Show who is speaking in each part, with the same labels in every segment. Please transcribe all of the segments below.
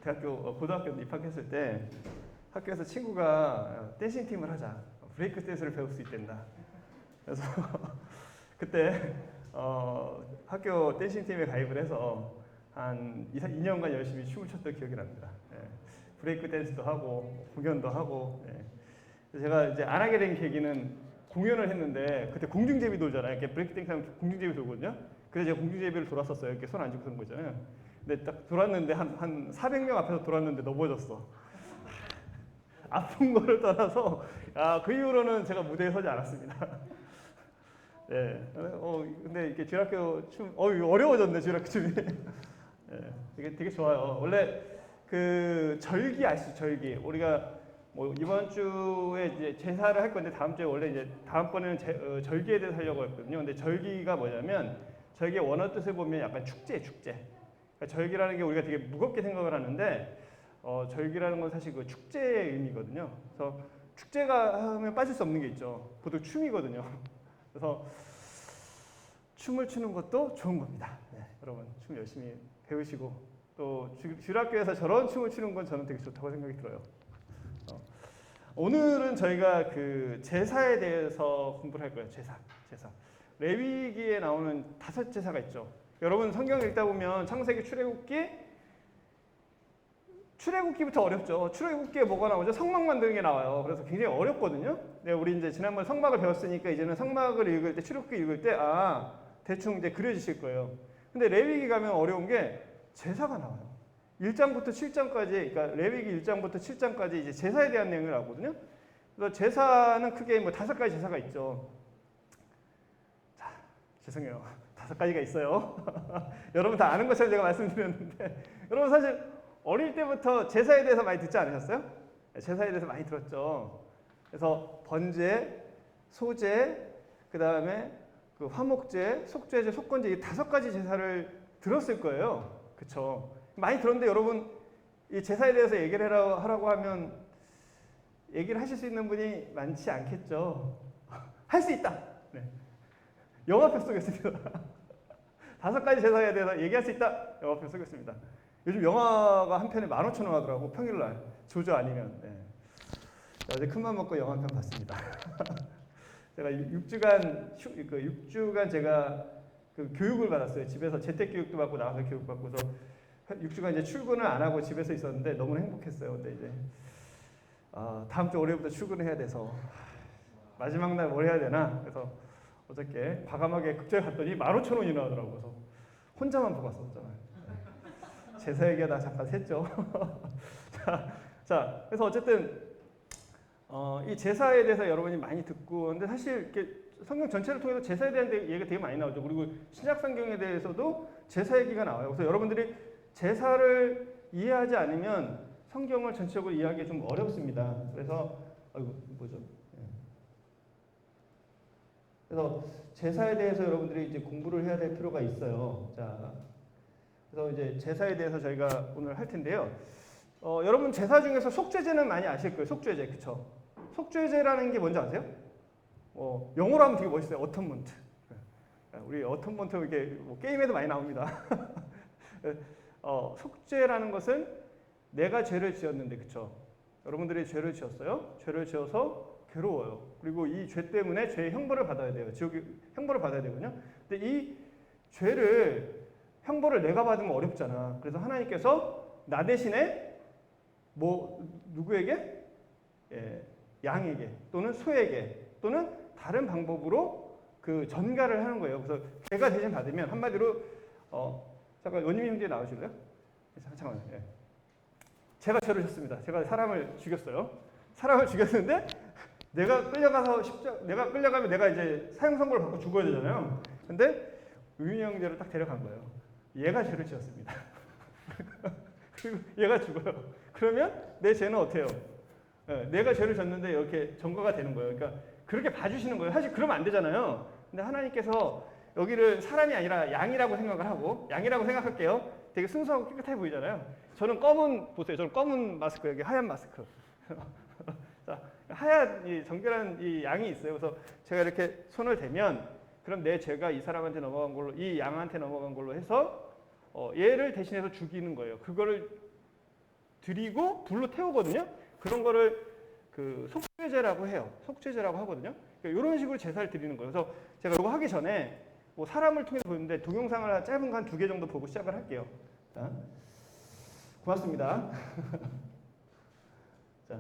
Speaker 1: 고등학교 입학했을 때 학교에서 친구가 댄싱 팀을 하자, 브레이크 댄스를 배울 수 있댄다. 그래서 그때 학교 댄싱 팀에 가입을 해서 한 2년간 열심히 춤을 췄던 기억이 납니다. 예. 브레이크 댄스도 하고 공연도 하고. 예. 제가 이제 안 하게 된 계기는 공연을 했는데 그때 공중제비 돌잖아요. 이렇게 브레이크 댄스 하면 공중제비 돌거든요. 그래서 제가 공중제비를 돌았었어요. 이렇게 손 안 쥐고 선 거잖아요. 근데 딱 돌았는데 한 400명 앞에서 돌았는데 넘어졌어. 아픈 거를 떠나서 그 이후로는 제가 무대에 서지 않았습니다. 네. 근데 이렇게 주일학교 춤 어려워졌네, 주일학교 춤이. 네. 되게 좋아요. 원래 그 절기 아시죠? 절기. 우리가 뭐 이번 주에 이제 제사를 할 건데 다음 주에 원래 이제 다음번에는 절기에 대해서 하려고 했거든요. 근데 절기가 뭐냐면 절기의 원어 뜻을 보면 약간 축제. 그러니까 절기라는 게 우리가 되게 무겁게 생각을 하는데 절기라는 건 사실 그 축제의 의미거든요. 그래서 축제가 하면 빠질 수 없는 게 있죠. 보통 춤이거든요. 그래서 춤을 추는 것도 좋은 겁니다. 네, 여러분 춤 열심히 배우시고 또 주일학교에서 저런 춤을 추는 건 저는 되게 좋다고 생각이 들어요. 오늘은 저희가 그 제사에 대해서 공부를 할 거예요. 제사. 레위기에 나오는 5제사가 있죠. 여러분 성경 읽다 보면 창세기, 출애굽기부터 어렵죠. 출애굽기에 뭐가 나오죠? 성막 만드는 게 나와요. 그래서 굉장히 어렵거든요. 네, 우리 이제 지난번 성막을 배웠으니까 이제는 성막을 읽을 때, 출애굽기 읽을 때 대충 이제 그려지실 거예요. 근데 레위기 가면 어려운 게 제사가 나와요. 1장부터 7장까지, 그러니까 레위기 1장부터 7장까지 이제 제사에 대한 내용이 나오거든요. 그래서 제사는 크게 뭐 5가지 제사가 있죠. 자, 죄송해요. 5가지가 있어요. 여러분 다 아는 것처럼 제가 말씀드렸는데, 여러분 사실 어릴 때부터 제사에 대해서 많이 듣지 않으셨어요? 제사에 대해서 많이 들었죠. 그래서 번제, 소제, 그 다음에 그 화목제, 속죄제, 속건제 이 5가지 제사를 들었을 거예요. 그렇죠? 많이 들었는데 여러분 이 제사에 대해서 얘기를 하라고 하면 얘기를 하실 수 있는 분이 많지 않겠죠. 할 수 있다. 네. 영화표 쏘겠습니다. 5가지 제사에 대해서 얘기할 수 있다. 영화표 쏘겠습니다. 요즘 영화가 한 편에 15,000원 하더라고. 평일날 조조 아니면. 네. 어제 큰맘 먹고 영화 한 편 봤습니다. 제가 6주간 제가 그 교육을 받았어요. 집에서 재택교육도 받고 나와서 교육 받고서 6주간 이제 출근을 안 하고 집에서 있었는데 너무 행복했어요. 근데 이제 다음 주 월요일부터 출근을 해야 돼서 마지막 날 뭘 해야 되나? 그래서 어저께 과감하게 극장에 갔더니 15,000원이 나오더라고요. 그래서 혼자만 보고 왔어, 혼자만. 제사 얘기하다 잠깐 샜죠. 자, 그래서 어쨌든 이 제사에 대해서 여러분이 많이 듣고, 근데 사실 이렇게 성경 전체를 통해서 제사에 대한 얘기가 되게 많이 나오죠. 그리고 신약 성경에 대해서도 제사 얘기가 나와요. 그래서 여러분들이 제사를 이해하지 않으면 성경을 전체적으로 이해하기 좀 어렵습니다. 그래서 뭐죠? 그래서 제사에 대해서 여러분들이 이제 공부를 해야 될 필요가 있어요. 자, 그래서 이제 제사에 대해서 저희가 오늘 할 텐데요. 여러분 제사 중에서 속죄제는 많이 아실 거예요. 속죄제, 그쵸? 속죄제라는 게 뭔지 아세요? 영어로 하면 되게 멋있어요. 어텀먼트. 우리 어텀먼트 이렇게 뭐 게임에도 많이 나옵니다. 속죄라는 것은 내가 죄를 지었는데, 그쵸? 여러분들이 죄를 지었어요. 죄를 지어서 괴로워요. 그리고 이 죄 때문에 죄의 형벌을 받아야 돼요. 지옥의 형벌을 받아야 되거든요. 근데 이 죄를 형벌을 내가 받으면 어렵잖아. 그래서 하나님께서 나 대신에 누구에게? 양에게 또는 소에게 또는 다른 방법으로 그 전가를 하는 거예요. 그래서 제가 대신 받으면 한마디로 잠깐 원님 형제 나오실래요? 잠깐만요. 제가 죄를 졌습니다. 제가 사람을 죽였어요. 사람을 죽였는데 내가 끌려가면 내가 이제 사형 선고를 받고 죽어야 되잖아요. 근데 의윤이 형제를 딱 데려간 거예요. 얘가 죄를 지었습니다. 그리고 얘가 죽어요. 그러면 내 죄는 어때요? 내가 죄를 졌는데 이렇게 전가가 되는 거예요. 그러니까 그렇게 봐주시는 거예요. 사실 그러면 안 되잖아요. 근데 하나님께서 여기를 사람이 아니라 양이라고 생각을 하고, 양이라고 생각할게요. 되게 순수하고 깨끗해 보이잖아요. 저는 보세요. 저는 검은 마스크, 여기 하얀 마스크. 자, 하얀 이 정결한 이 양이 있어요. 그래서 제가 이렇게 손을 대면 그럼 내 죄가 이 사람한테 넘어간 걸로, 이 양한테 넘어간 걸로 해서 얘를 대신해서 죽이는 거예요. 그거를 드리고 불로 태우거든요. 그런 거를 그 속죄제라고 해요. 속죄제라고 하거든요. 그러니까 이런 식으로 제사를 드리는 거예요. 그래서 제가 이거 하기 전에 뭐 사람을 통해서 보는데 동영상을 짧은 거 한 2개 정도 보고 시작을 할게요. 자, 고맙습니다. 자,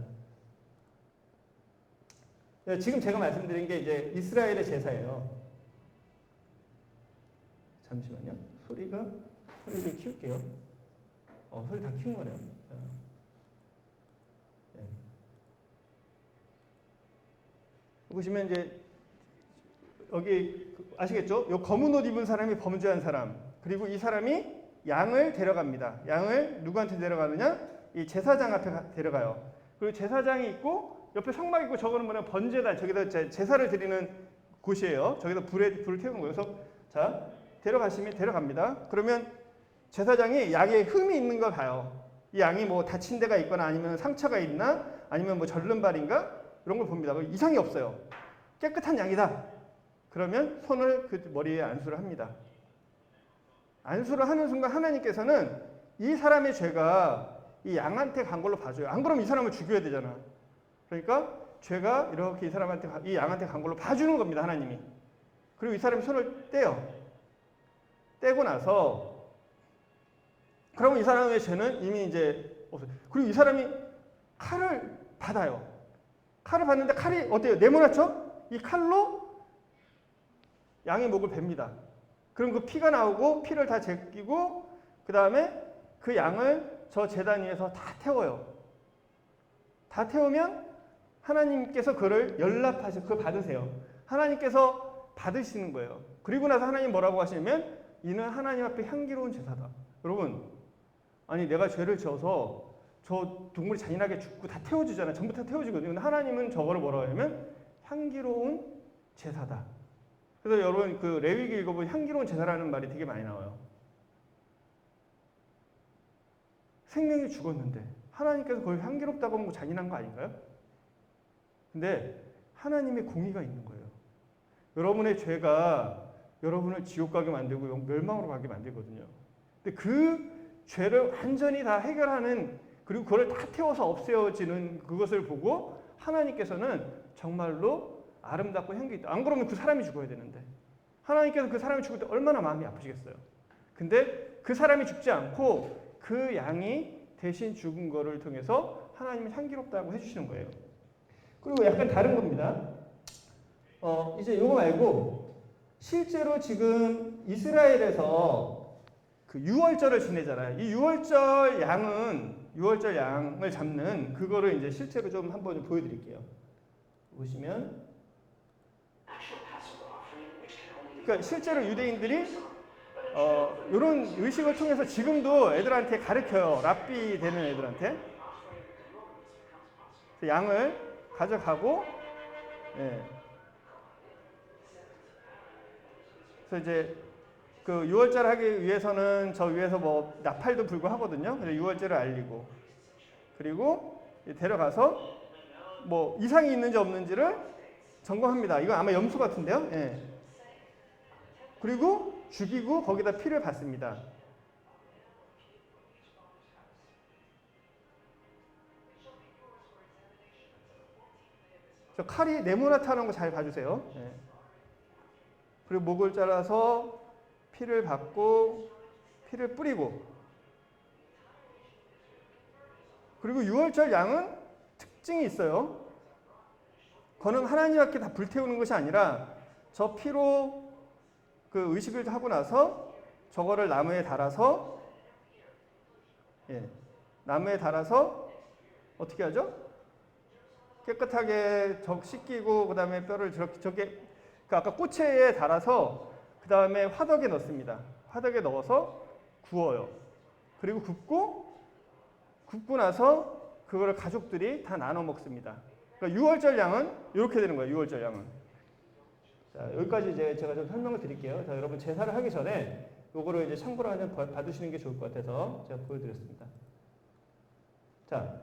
Speaker 1: 지금 제가 말씀드린 게 이제 이스라엘의 제사예요. 잠시만요. 소리 좀 키울게요. 소리 다 키운 거네요. 자, 네. 보시면 이제 여기 아시겠죠? 요 검은 옷 입은 사람이 범죄한 사람. 그리고 이 사람이 양을 데려갑니다. 양을 누구한테 데려가느냐? 이 제사장 앞에 데려가요. 그리고 제사장이 있고 옆에 성막 있고 저거는 뭐냐? 번제단. 저기다 제사를 드리는 곳이에요. 저기다 불을 태우는 거예요. 그래서 자, 데려갑니다. 그러면 제사장이 양에 흠이 있는 걸 봐요. 이 양이 뭐 다친 데가 있거나 아니면 상처가 있나? 아니면 뭐 절름발인가? 이런 걸 봅니다. 이상이 없어요. 깨끗한 양이다. 그러면 손을 그 머리에 안수를 합니다. 안수를 하는 순간 하나님께서는 이 사람의 죄가 이 양한테 간 걸로 봐줘요. 안 그러면 이 사람을 죽여야 되잖아. 그러니까 죄가 이렇게 이 양한테 간 걸로 봐주는 겁니다. 하나님이. 그리고 이 사람이 손을 떼요. 떼고 나서 그러면 이 사람의 죄는 이미 이제 없어요. 그리고 이 사람이 칼을 받아요. 칼을 받는데 칼이 어때요? 네모나죠? 이 칼로 양의 목을 베입니다. 그럼 그 피가 나오고 피를 다 제끼고 그 다음에 그 양을 저 제단 위에서 다 태워요. 다 태우면 하나님께서 그걸 그걸 받으세요. 하나님께서 받으시는 거예요. 그리고 나서 하나님 뭐라고 하시냐면 이는 하나님 앞에 향기로운 제사다. 여러분, 아니 내가 죄를 지어서 저 동물이 잔인하게 죽고 다 태워주잖아요. 전부 다 태워주거든요. 근데 하나님은 저거를 뭐라고 하냐면 향기로운 제사다. 그래서 여러분 그 레위기 읽어보면 향기로운 제사라는 말이 되게 많이 나와요. 생명이 죽었는데 하나님께서 그걸 향기롭다고 하면 잔인한 거 아닌가요? 근데 하나님의 공의가 있는 거예요. 여러분의 죄가 여러분을 지옥 가게 만들고 멸망으로 가게 만들거든요. 근데 그 죄를 완전히 다 해결하는 그리고 그걸 다 태워서 없애어지는 그것을 보고 하나님께서는 정말로 아름답고 향기 있다. 안 그러면 그 사람이 죽어야 되는데 하나님께서 그 사람이 죽을 때 얼마나 마음이 아프시겠어요. 근데 그 사람이 죽지 않고 그 양이 대신 죽은 거를 통해서 하나님이 향기롭다고 해주시는 거예요. 그리고 약간 다른 겁니다. 이제 이거 말고 실제로 지금 이스라엘에서 그 유월절을 지내잖아요. 이 유월절 양을 잡는 그거를 이제 실제로 좀 한번 보여드릴게요. 보시면, 그러니까 실제로 유대인들이 이런 의식을 통해서 지금도 애들한테 가르쳐요. 랍비 되는 애들한테 양을 가져가고, 예. 그래서 이제 그 유월절 하기 위해서는 저 위에서 뭐 나팔도 불고 하거든요. 그래서 유월절을 알리고, 그리고 데려가서 뭐 이상이 있는지 없는지를 점검합니다. 이건 아마 염소 같은데요. 예. 그리고 죽이고 거기다 피를 받습니다. 저 칼이 네모나타는 거 잘 봐주세요. 예. 그리고 목을 잘라서 피를 받고 피를 뿌리고, 그리고 유월절 양은 특징이 있어요. 그거는 하나님 앞에 다 불태우는 것이 아니라 저 피로 그 의식을 하고 나서 저거를 나무에 달아서, 예, 나무에 달아서 어떻게 하죠? 깨끗하게 씻기고 그 다음에 뼈를 저게 그 아까 꼬체에 달아서 그 다음에 화덕에 넣습니다. 화덕에 넣어서 구워요. 그리고 굽고 나서 그거를 가족들이 다 나눠 먹습니다. 그러니까 유월절 양은 이렇게 되는 거예요. 유월절 양은. 자, 여기까지 이제 제가 좀 설명을 드릴게요. 자, 여러분 제사를 하기 전에 요거를 이제 참고로 하면 받으시는 게 좋을 것 같아서 제가 보여드렸습니다. 자,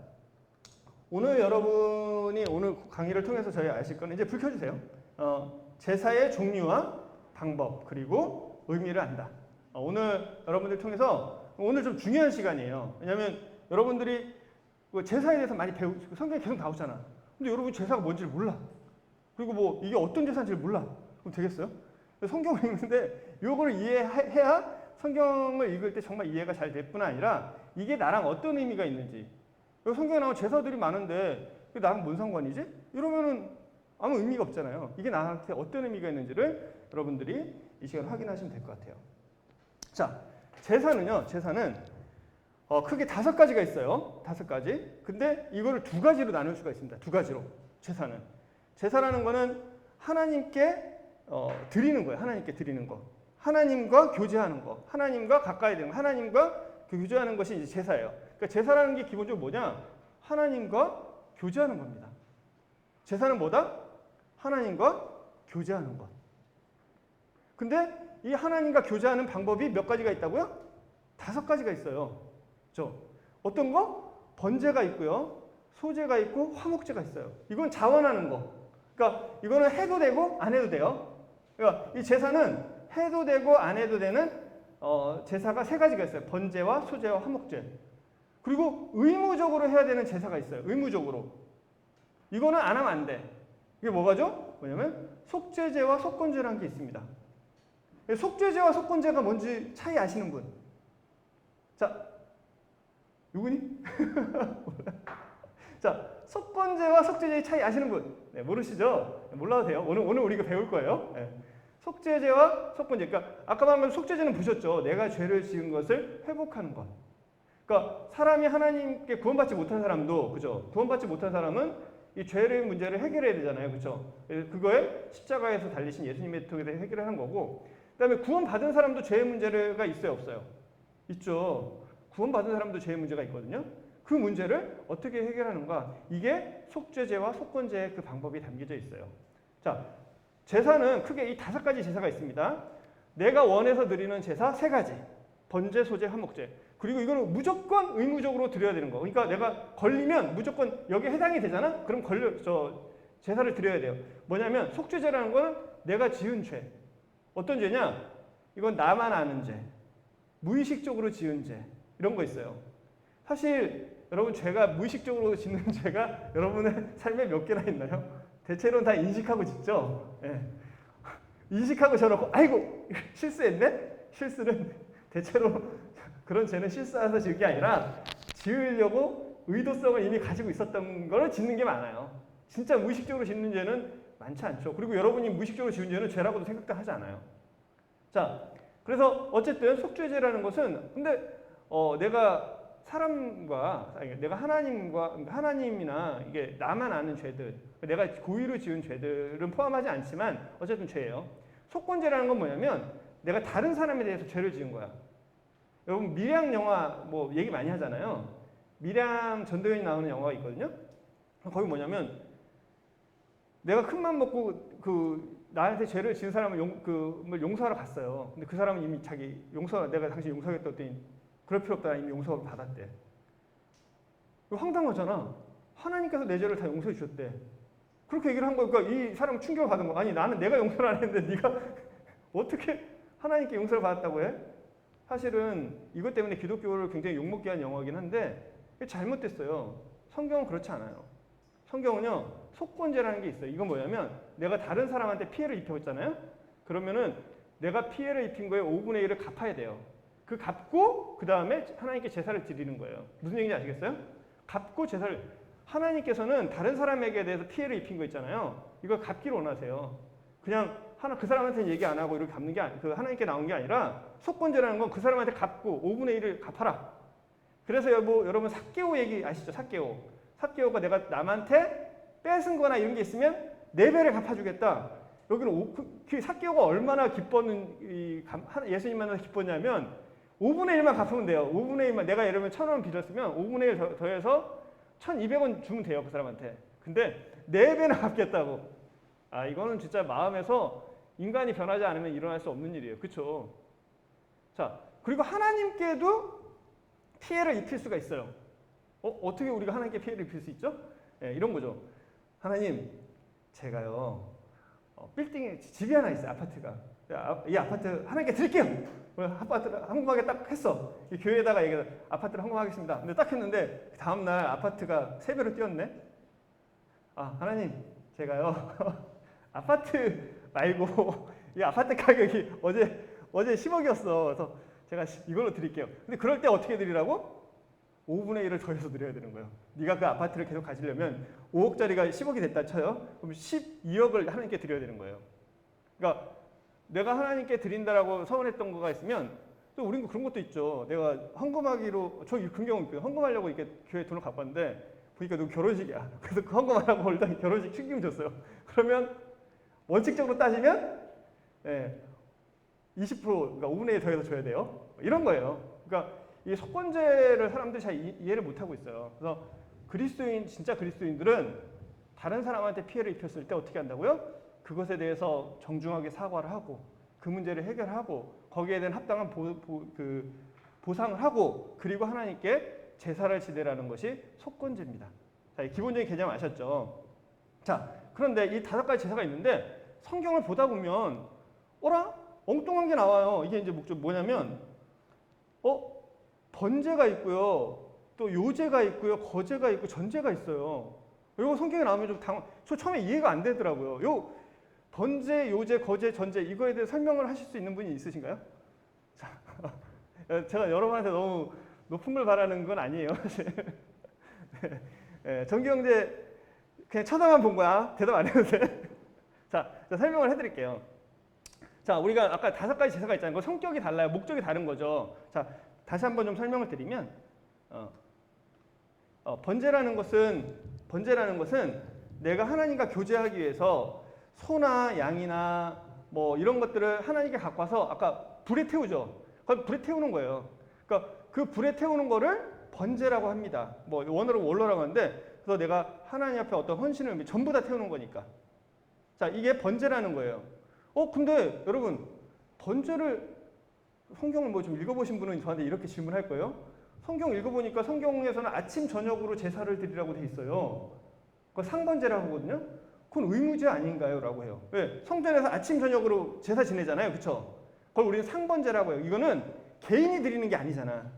Speaker 1: 여러분이 오늘 강의를 통해서 저희 아실 거는 이제 불 켜주세요. 제사의 종류와 방법 그리고 의미를 안다. 오늘 여러분들 통해서 오늘 좀 중요한 시간이에요. 왜냐하면 여러분들이 제사에 대해서 많이 성경에 계속 나오잖아. 근데 여러분 제사가 뭔지를 몰라. 그리고 뭐 이게 어떤 제사인지를 몰라. 그럼 되겠어요? 성경을 읽는데 이거를 이해해야 성경을 읽을 때 정말 이해가 잘 될 뿐 아니라 이게 나랑 어떤 의미가 있는지. 성경에 나온 제사들이 많은데 이게 나랑 뭔 상관이지? 이러면은 아무 의미가 없잖아요. 이게 나한테 어떤 의미가 있는지를 여러분들이 이 시간 확인하시면 될 것 같아요. 자, 제사는요. 제사는 크게 5가지가 있어요. 5가지. 근데 이거를 2가지로 나눌 수가 있습니다. 2가지로. 제사라는 거는 하나님께 드리는 거예요. 하나님께 드리는 거. 하나님과 교제하는 거. 하나님과 가까이 되는 거. 하나님과 교제하는 것이 이제 제사예요. 그러니까 제사라는 게 기본적으로 뭐냐? 하나님과 교제하는 겁니다. 제사는 뭐다? 하나님과 교제하는 것. 근데 이 하나님과 교제하는 방법이 몇 가지가 있다고요? 5가지가 있어요. 어떤 거? 번제가 있고요. 소제가 있고 화목제가 있어요. 이건 자원하는 거. 그러니까 이거는 해도 되고 안 해도 돼요. 그러니까 이 제사는 해도 되고 안 해도 되는 제사가 3가지가 있어요. 번제와 소제와 화목제. 그리고 의무적으로 해야 되는 제사가 있어요. 의무적으로. 이거는 안 하면 안 돼. 이게 뭐가죠? 뭐냐면 속죄제와 속건제라는 게 있습니다. 속죄제와 속건제가 뭔지 차이 아시는 분? 자, 누구니? 자, 속건제와 속죄제의 차이 아시는 분? 네, 모르시죠? 몰라도 돼요. 오늘 우리가 배울 거예요. 네. 속죄제와 속건제. 그러니까 아까 말한 건 속죄제는 보셨죠? 내가 죄를 지은 것을 회복하는 것. 그러니까 사람이 하나님께 구원받지 못한 사람도, 그죠? 구원받지 못한 사람은 이 죄의 문제를 해결해야 되잖아요, 그죠? 그거에 십자가에서 달리신 예수님의 통해서 해결하는 거고, 그다음에 구원받은 사람도 죄의 문제가 있어요, 없어요? 있죠. 구원받은 사람도 죄의 문제가 있거든요. 그 문제를 어떻게 해결하는가? 이게 속죄제와 속건제의 그 방법이 담겨져 있어요. 자, 제사는 크게 이 5가지 제사가 있습니다. 내가 원해서 드리는 제사 3가지. 번제, 소제, 화목제. 그리고 이거는 무조건 의무적으로 드려야 되는 거. 그러니까 내가 걸리면 무조건 여기에 해당이 되잖아? 그럼 제사를 드려야 돼요. 뭐냐면 속죄제라는 거는 내가 지은 죄. 어떤 죄냐? 이건 나만 아는 죄. 무의식적으로 지은 죄. 이런 거 있어요. 사실 여러분 죄가 무의식적으로 짓는 죄가 여러분의 삶에 몇 개나 있나요? 대체로는 다 인식하고 짓죠. 예. 인식하고 저러고 아이고 실수했네? 실수는 대체로 그런 죄는 실수해서 지은 게 아니라 지으려고 의도성을 이미 가지고 있었던 거를 짓는 게 많아요. 진짜 무의식적으로 짓는 죄는 많지 않죠. 그리고 여러분이 무의식적으로 지은 죄는 죄라고도 생각도 하지 않아요. 자, 그래서 어쨌든 속죄죄라는 것은 근데 내가 사람과 내가 하나님이나 이게 나만 아는 죄들, 내가 고의로 지은 죄들은 포함하지 않지만 어쨌든 죄예요. 속건죄라는 건 뭐냐면 내가 다른 사람에 대해서 죄를 지은 거야. 여러분 밀양 영화 뭐 얘기 많이 하잖아요. 밀양 전도연이 나오는 영화가 있거든요. 거기 뭐냐면 내가 큰맘 먹고 나한테 죄를 지은 사람을 용서하러 갔어요. 근데 그 사람은 이미 내가 당신 용서하겠다 했더니 그럴 필요 없다. 이미 용서를 받았대. 황당하잖아. 하나님께서 내 죄를 다 용서해 주셨대. 그렇게 얘기를 한 거니까 이 사람은 충격을 받은 거야. 아니 나는 내가 용서를 안 했는데 네가 어떻게 하나님께 용서를 받았다고 해? 사실은 이것 때문에 기독교를 굉장히 욕먹게 한 영화긴 한데 잘못됐어요. 성경은 그렇지 않아요. 성경은요. 속건죄라는 게 있어요. 이건 뭐냐면 내가 다른 사람한테 피해를 입혔잖아요. 그러면은 내가 피해를 입힌 거에 5분의 1을 갚아야 돼요. 그 갚고 그 다음에 하나님께 제사를 드리는 거예요. 무슨 얘기인지 아시겠어요? 갚고 제사를 하나님께서는 다른 사람에게 대해서 피해를 입힌 거 있잖아요. 이걸 갚기를 원하세요. 그냥 그 사람한테는 얘기 안 하고 이렇게 갚는 게 하나님께 나온 게 아니라 속건죄라는 건 그 사람한테 갚고 5분의 1을 갚아라. 그래서 여러분 삭개오 얘기 아시죠? 삭개오가 내가 남한테 뺏은 거나 이런 게 있으면 4배를 갚아주겠다. 여기는 삭개오가 얼마나 예수님 만나서 기뻤냐면 5분의 1만 갚으면 돼요. 5분의 1만 내가 예를 들면 1,000원 빚었으면 5분의 1 더해서 1,200원 주면 돼요. 그 사람한테. 근데 4배나 갚겠다고. 이거는 진짜 마음에서 인간이 변하지 않으면 일어날 수 없는 일이에요. 그렇죠? 자, 그리고 하나님께도 피해를 입힐 수가 있어요. 어떻게 우리가 하나님께 피해를 입힐 수 있죠? 네, 이런 거죠. 하나님, 제가요. 빌딩에 집이 하나 있어요. 아파트가. 이 아파트 하나님께 드릴게요. 아파트를 헌금하게 딱 했어. 이 교회에다가 얘기해 아파트를 헌금하겠습니다. 근데 딱 했는데 다음 날 아파트가 3배로 뛰었네. 아 하나님 제가요 아파트 말고 이 아파트 가격이 어제 10억이었어. 그래서 제가 이걸로 드릴게요. 근데 그럴 때 어떻게 드리라고? 5분의 1을 더해서 드려야 되는 거예요. 네가 그 아파트를 계속 가지려면 5억짜리가 10억이 됐다 쳐요. 그럼 12억을 하나님께 드려야 되는 거예요. 그러니까 내가 하나님께 드린다라고 서운했던 거가 있으면 또 우리는 그런 것도 있죠. 내가 헌금하기로 저 그런 경우 있거든요. 헌금하려고 이렇게 교회 돈을 갖고 왔는데 보니까 누구 결혼식이야. 그래서 그 헌금하라고 올다 결혼식 축의금 줬어요. 그러면 원칙적으로 따지면 20% 그러니까 5분의 1 더해서 줘야 돼요. 이런 거예요. 그러니까 이 속건제를 사람들이 잘 이해를 못 하고 있어요. 그래서 진짜 그리스도인들은 다른 사람한테 피해를 입혔을 때 어떻게 한다고요? 그것에 대해서 정중하게 사과를 하고 그 문제를 해결하고 거기에 대한 합당한 보상을 하고 그리고 하나님께 제사를 지내라는 것이 속건제입니다. 자, 기본적인 개념 아셨죠? 자, 그런데 이 5가지 제사가 있는데 성경을 보다 보면 엉뚱한 게 나와요. 이게 이제 뭐냐면 번제가 있고요. 또 요제가 있고요. 거제가 있고 전제가 있어요. 이거 성경에 나오면 저 처음에 이해가 안 되더라고요. 요 번제, 요제, 거제, 전제 이거에 대해 설명을 하실 수 있는 분이 있으신가요? 자, 제가 여러분한테 너무 높은 걸 바라는 건 아니에요. 전기경제 그냥 쳐다만 본 거야. 대답 안 해도 돼. 자, 설명을 해드릴게요. 자, 우리가 아까 5가지 제사가 있잖아요. 그 성격이 달라요. 목적이 다른 거죠. 자, 다시 한번 좀 설명을 드리면 번제라는 것은 내가 하나님과 교제하기 위해서 소나 양이나 뭐 이런 것들을 하나님께 갖고 와서 아까 불에 태우죠. 그걸 불에 태우는 거예요. 그러니까 그 불에 태우는 거를 번제라고 합니다. 뭐 원어로 월로라고 하는데 그래서 내가 하나님 앞에 어떤 헌신을 전부 다 태우는 거니까. 자, 이게 번제라는 거예요. 근데 여러분 번제를 성경을 뭐 좀 읽어보신 분은 저한테 이렇게 질문할 거예요. 성경 읽어보니까 성경에서는 아침 저녁으로 제사를 드리라고 돼 있어요. 그거 상번제라고 하거든요. 그건 의무제 아닌가요? 라고 해요. 왜? 성전에서 아침 저녁으로 제사 지내잖아요. 그렇죠? 그걸 우리는 상번제라고 해요. 이거는 개인이 드리는 게 아니잖아.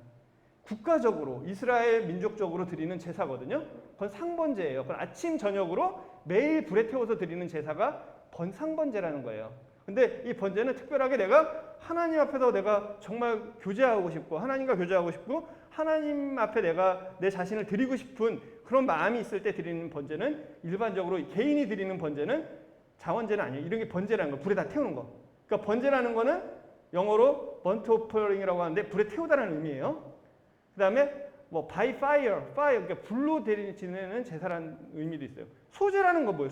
Speaker 1: 국가적으로 이스라엘 민족적으로 드리는 제사거든요. 그건 상번제예요. 그건 아침 저녁으로 매일 불에 태워서 드리는 제사가 상번제라는 거예요. 근데 이 번제는 특별하게 내가 하나님 앞에서 내가 정말 교제하고 싶고 하나님과 교제하고 싶고 하나님 앞에 내가 내 자신을 드리고 싶은 그런 마음이 있을 때 드리는 번제는 일반적으로 개인이 드리는 번제는 자원제는 아니에요. 이런 게 번제라는 거. 불에 다 태우는 거. 그러니까 번제라는 거는 영어로 burnt offering이라고 하는데 불에 태우다라는 의미예요. 그다음에 뭐 by fire, 그러니까 불로 지내는 제사라는 의미도 있어요. 소제라는 건 뭐예요?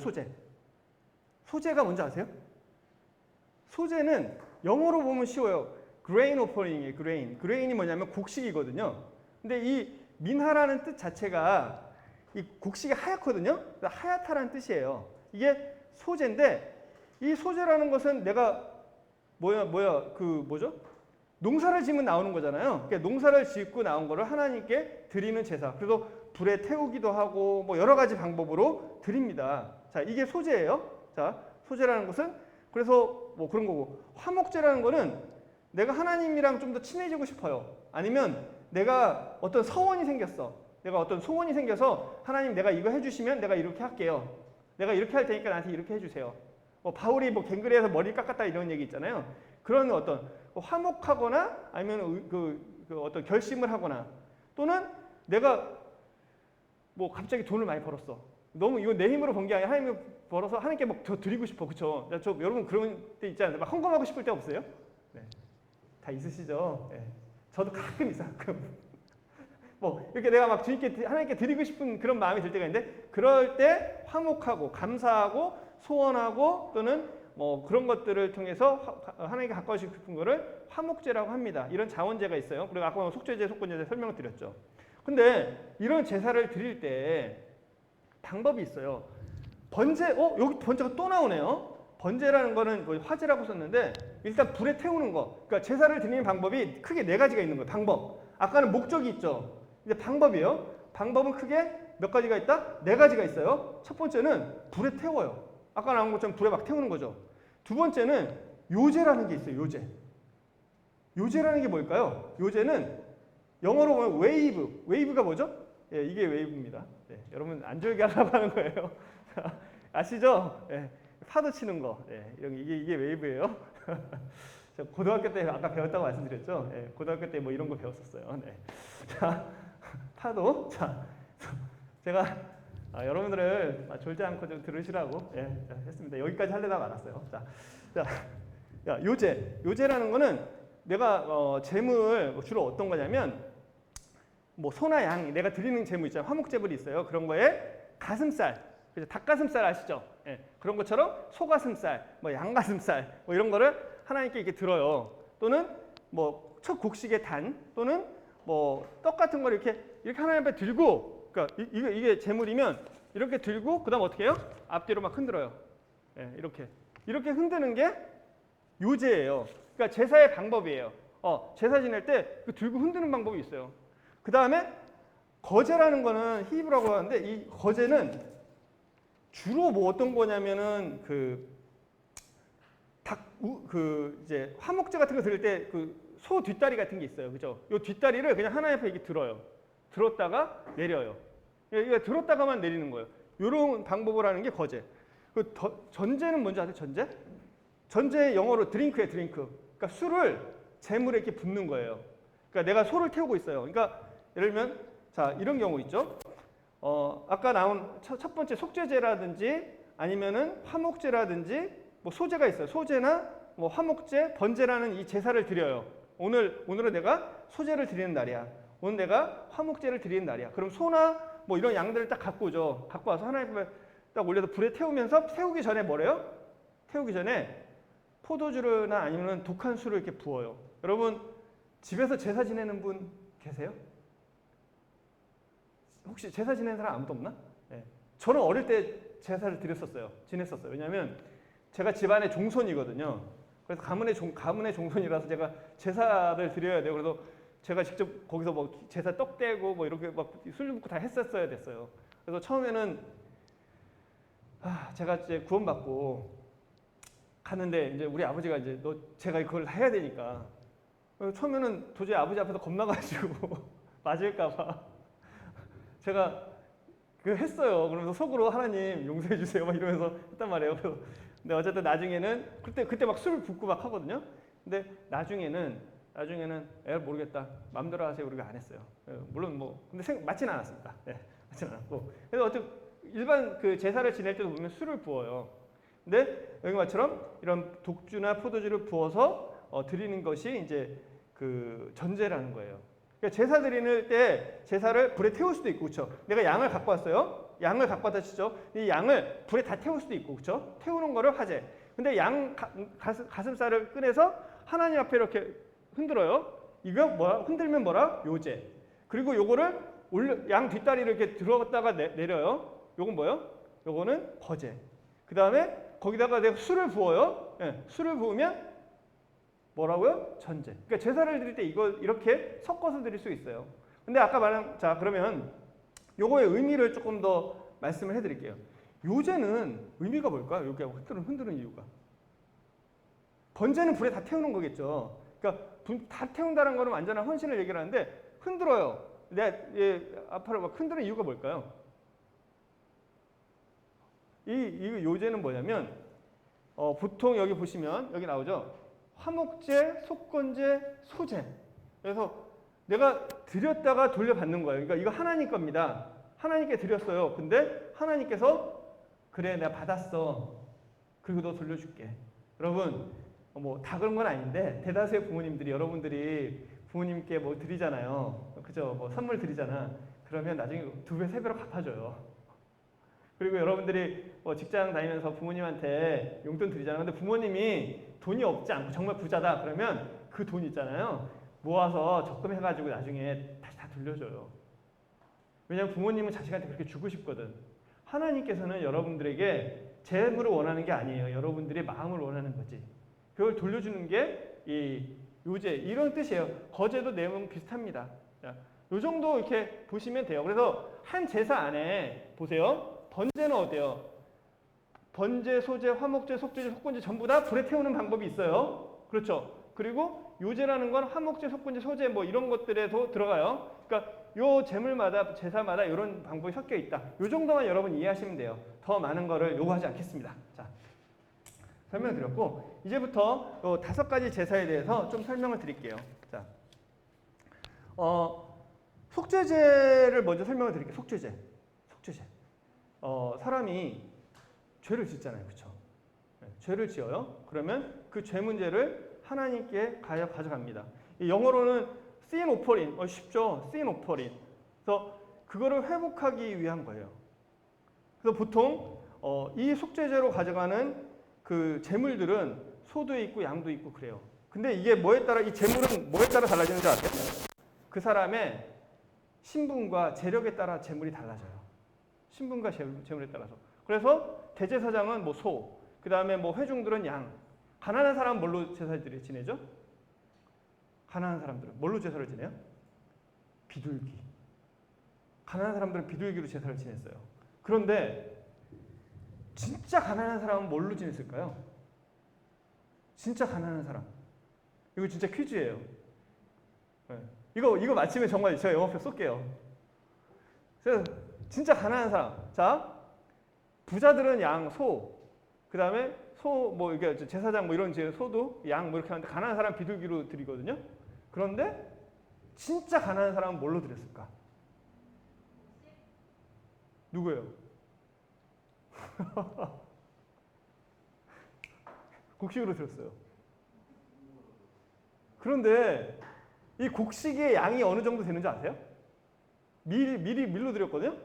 Speaker 1: 소제가 뭔지 아세요? 소제는 영어로 보면 쉬워요. grain offering이에요. grain이 뭐냐면 곡식이거든요. 근데 이 민하라는 뜻 자체가 이 곡식이 하얗거든요. 하얗다라는 뜻이에요. 이게 소제인데 이 소제라는 것은 내가 농사를 지으면 나오는 거잖아요. 그러니까 농사를 짓고 나온 거를 하나님께 드리는 제사. 그래서 불에 태우기도 하고 뭐 여러 가지 방법으로 드립니다. 자, 이게 소제예요. 자, 소제라는 것은 그래서 뭐 그런 거고 화목제라는 거는 내가 하나님이랑 좀 더 친해지고 싶어요. 아니면 내가 어떤 서원이 생겼어. 내가 어떤 소원이 생겨서 하나님 내가 이거 해주시면 내가 이렇게 할게요. 내가 이렇게 할 테니까 나한테 이렇게 해주세요. 바울이 갱그레에서 머리 깎았다 이런 얘기 있잖아요. 그런 어떤 화목하거나 아니면 그 어떤 결심을 하거나 또는 내가 뭐 갑자기 돈을 많이 벌었어. 너무 이거 내 힘으로 번 게 아니라 하나님이 벌어서 하나님께 막 더 드리고 싶어. 그렇죠? 여러분 그런 때 있잖아요. 막 헌금하고 싶을 때 없어요? 네. 다 있으시죠? 네. 저도 가끔 있어요. 뭐 이렇게 내가 막 주님께 하나님께 드리고 싶은 그런 마음이 들 때가 있는데 그럴 때 화목하고 감사하고 소원하고 또는 뭐 그런 것들을 통해서 하나님께 가까워지고 싶은 거를 화목제라고 합니다. 이런 자원제가 있어요. 그리고 아까 속죄제, 속건제에 설명을 드렸죠. 근데 이런 제사를 드릴 때 방법이 있어요. 번제, 여기 번제가 또 나오네요. 번제라는 거는 뭐 화제라고 썼는데 일단 불에 태우는 거. 그러니까 제사를 드리는 방법이 크게 4가지가 있는 거예요. 방법. 아까는 목적이 있죠. 이제 방법이에요. 방법은 크게 몇 가지가 있다? 4가지가 있어요. 첫 번째는 불에 태워요. 아까 나온 것처럼 불에 막 태우는 거죠. 두 번째는 요제라는 게 있어요. 요제. 요제라는 게 뭘까요? 요제는 영어로 보면 웨이브. 웨이브가 뭐죠? 예, 이게 웨이브입니다. 예, 여러분 안 졸게 하려고 하는 거예요. 아시죠? 예, 파도 치는 거. 예, 이게 웨이브예요. 고등학교 때 아까 배웠다고 말씀드렸죠? 예, 고등학교 때 뭐 이런 거 배웠었어요. 네. 자, 파도. 자, 제가 여러분들을 졸지 않고 좀 들으시라고 했습니다. 여기까지 하려다 말았어요. 자, 요제라는 거는 내가 재물 주로 어떤 거냐면 뭐 소나 양 내가 드리는 재물 있잖아요. 화목제물이 있어요. 그런 거에 가슴살, 그죠? 닭가슴살 아시죠? 예, 그런 것처럼 소가슴살, 뭐 양가슴살 뭐 이런 거를 하나님께 이렇게 들어요. 또는 뭐 첫 곡식의 단 또는 뭐 떡 같은 걸 이렇게 하나님 앞에 들고, 그러니까 이게 재물이면 이렇게 들고 그다음 어떻게 해요? 앞뒤로 막 흔들어요. 예, 이렇게 흔드는 게 요제예요. 그러니까 제사의 방법이에요. 제사 지낼 때 그 들고 흔드는 방법이 있어요. 그 다음에 거제라는 거는 히브라고 하는데 이 거제는 주로 뭐 어떤 거냐면은 이제 화목제 같은 거 드릴 때 그 소 뒷다리 같은 게 있어요. 그죠? 요 뒷다리를 그냥 하나님 앞에 이렇게 들어요. 들었다가 내려요. 이거 들었다가만 내리는 거예요. 요런 방법을 하는 게 거제. 전제는 뭔지 아세요? 전제 영어로 드링크예요, 드링크. 그러니까 술을 재물에 이렇게 붓는 거예요. 그러니까 내가 소를 태우고 있어요. 그러니까 예를 들면 자, 이런 경우 있죠. 아까 나온 첫 번째 속죄제라든지 아니면은 화목제라든지 뭐 소제가 있어요. 소제나 뭐 화목제, 번제라는 이 제사를 드려요. 오늘은 내가 소제를 드리는 날이야. 오늘 내가 화목제를 드리는 날이야. 그럼 소나 뭐 이런 양들을 딱 갖고 오죠. 갖고 와서 하나님 앞에 딱 올려서 불에 태우면서 태우기 전에 뭐래요? 태우기 전에 포도주나 아니면 독한 술을 이렇게 부어요. 여러분 집에서 제사 지내는 분 계세요? 혹시 제사 지내는 사람 아무도 없나? 네. 저는 어릴 때 제사를 지냈었어요. 왜냐하면 제가 집안의 종손이거든요. 그래서 가문의 종손이라서 제가 제사를 드려야 돼요. 그래서 제가 직접 거기서 뭐 제사 떡 떼고 뭐 이렇게 막 술 붓고 다 했었어야 됐어요. 그래서 처음에는 제가 이제 구원받고 갔는데 이제 우리 아버지가 이제 제가 그걸 해야 되니까 처음에는 도저히 아버지 앞에서 겁나가지고 맞을까봐 제가 했어요. 그러면서 속으로 하나님 용서해 주세요 막 이러면서 했단 말이에요. 그래서 근데 어쨌든 나중에는 그때 막 술 붓고 막 하거든요. 근데 나중에는 모르겠다. 마음대로 하세요. 우리가 안 했어요. 물론 뭐 근데 맞지는 않았습니다. 맞지는 않았고. 그래서 어쨌든 일반 그 제사를 지낼 때도 보면 술을 부어요. 근데 여기 말처럼 이런 독주나 포도주를 부어서 드리는 것이 이제 그 전제라는 거예요. 그러니까 제사 드리는 때 제사를 불에 태울 수도 있고, 그렇죠? 내가 양을 갖고 왔어요. 양을 갖고 왔다 치죠. 이 양을 불에 다 태울 수도 있고, 그렇죠? 태우는 거를 화제. 근데 양 가슴살을 꺼내서 하나님 앞에 이렇게 흔들어요. 이거 뭐야? 흔들면 뭐라? 요제. 그리고 요거를 양 뒷다리를 이렇게 들어갔다가 내려요. 요건 뭐예요? 요거는 거제. 그 다음에 거기다가 내가 술을 부어요. 술을 부으면 뭐라고요? 전제. 그러니까 제사를 드릴 때 이걸 이렇게 섞어서 드릴 수 있어요. 근데 아까 말한 자 그러면 요거의 의미를 조금 더 말씀을 해드릴게요. 요제는 의미가 뭘까요? 여기 흔드는 이유가. 번제는 불에 다 태우는 거겠죠. 그러니까 다 태운다는 거는 완전한 헌신을 얘기를 하는데 흔들어요. 내가 앞으로 막 흔드는 이유가 뭘까요? 이 요제는 뭐냐면 보통 여기 보시면 여기 나오죠. 화목제, 속건제, 소제. 그래서 내가 드렸다가 돌려받는 거예요. 그러니까 이거 하나님 겁니다. 하나님께 드렸어요. 근데 하나님께서 그래 내가 받았어. 그리고 너 돌려줄게. 여러분 뭐 다 그런 건 아닌데 대다수의 부모님들이 여러분들이 부모님께 뭐 드리잖아요. 그죠? 뭐 선물 드리잖아. 그러면 나중에 2배, 3배로 갚아줘요. 그리고 여러분들이 뭐 직장 다니면서 부모님한테 용돈 드리잖아요. 근데 부모님이 돈이 없지 않고 정말 부자다 그러면 그 돈 있잖아요. 모아서 적금해가지고 나중에 다시 다 돌려줘요. 왜냐하면 부모님은 자식한테 그렇게 주고 싶거든. 하나님께서는 여러분들에게 재물을 원하는 게 아니에요. 여러분들의 마음을 원하는 거지. 그걸 돌려주는 게 이 요제 이런 뜻이에요. 거제도 내용 비슷합니다. 자, 요 정도 이렇게 보시면 돼요. 그래서 한 제사 안에 보세요. 번제는 어때요? 번제, 소제, 화목제, 속죄제, 속건제 전부 다 불에 태우는 방법이 있어요. 그렇죠? 그리고 요제라는 건 화목제, 속건제, 소제 뭐 이런 것들에도 들어가요. 그러니까 요 제물마다 제사마다 이런 방법이 섞여 있다. 요 정도만 여러분 이해하시면 돼요. 더 많은 거를 요구하지 않겠습니다. 자, 설명드렸고 이제부터 요 5가지 제사에 대해서 좀 설명을 드릴게요. 자, 속죄제를 먼저 설명을 드릴게요. 속죄제. 사람이 죄를 짓잖아요. 그렇죠? 네, 죄를 지어요. 그러면 그 죄 문제를 하나님께 가져갑니다. 영어로는 sin offering. 쉽죠? sin offering. 그래서 그거를 회복하기 위한 거예요. 그래서 보통 이 속죄제로 가져가는 그 제물들은 소도 있고 양도 있고 그래요. 근데 이게 뭐에 따라 이 제물은 뭐에 따라 달라지는지 아세요? 그 사람의 신분과 재력에 따라 제물이 달라져요. 신분과 재물에 따라서. 그래서 대제사장은 뭐 소, 그 다음에 뭐 회중들은 양. 가난한 사람은 뭘로 제사를 지내죠? 가난한 사람들은 뭘로 제사를 지내요? 비둘기. 가난한 사람들은 비둘기로 제사를 지냈어요. 그런데 진짜 가난한 사람은 뭘로 지냈을까요? 진짜 가난한 사람. 이거 진짜 퀴즈예요. 네. 이거 맞히면 정말 제가 영어표 쏠게요. 그래서 진짜 가난한 사람. 자, 부자들은 양, 소. 그 다음에 소, 뭐 이게 제사장 뭐 이런 소도 양 뭐 이렇게 하는데 가난한 사람 비둘기로 드리거든요. 그런데 진짜 가난한 사람은 뭘로 드렸을까? 누구예요? 곡식으로 드렸어요. 그런데 이 곡식의 양이 어느 정도 되는지 아세요? 밀로 드렸거든요.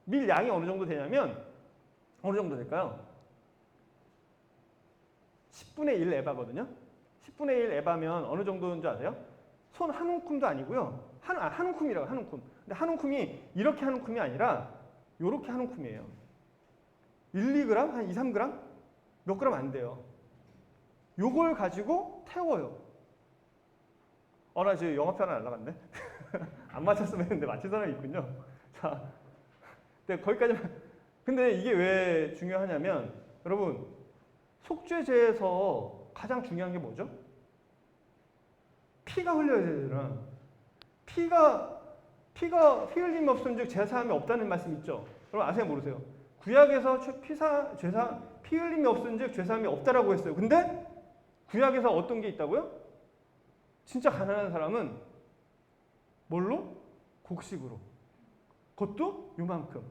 Speaker 1: 밀 양이 어느 정도 되냐면 어느 정도 될까요? 10분의 1 에바거든요. 10분의 1 에바면 어느 정도인 줄 아세요? 손 한 움큼도 아니고요. 한 움큼이라고 한 움큼. 근데 한 움큼이 이렇게 한 움큼이 아니라 요렇게 한 움큼이에요. 1, 2g? 한 2, 3g? 몇 그램 안 돼요. 요걸 가지고 태워요. 나 지금 영업표 하나 날라갔네. 안 맞췄으면 했는데 맞힌 사람이 있군요. 자, 근데 거기까지만. 근데 이게 왜 중요하냐면 여러분 속죄제에서 가장 중요한 게 뭐죠? 피가 흘려야 되잖아. 피 흘림이 없으면 즉 제사함이 없다는 말씀 있죠. 여러분 아세요 모르세요? 구약에서 피 흘림이 없으면 즉 제사함이 없다라고 했어요. 근데 구약에서 어떤 게 있다고요? 진짜 가난한 사람은 뭘로? 곡식으로. 그것도 요만큼.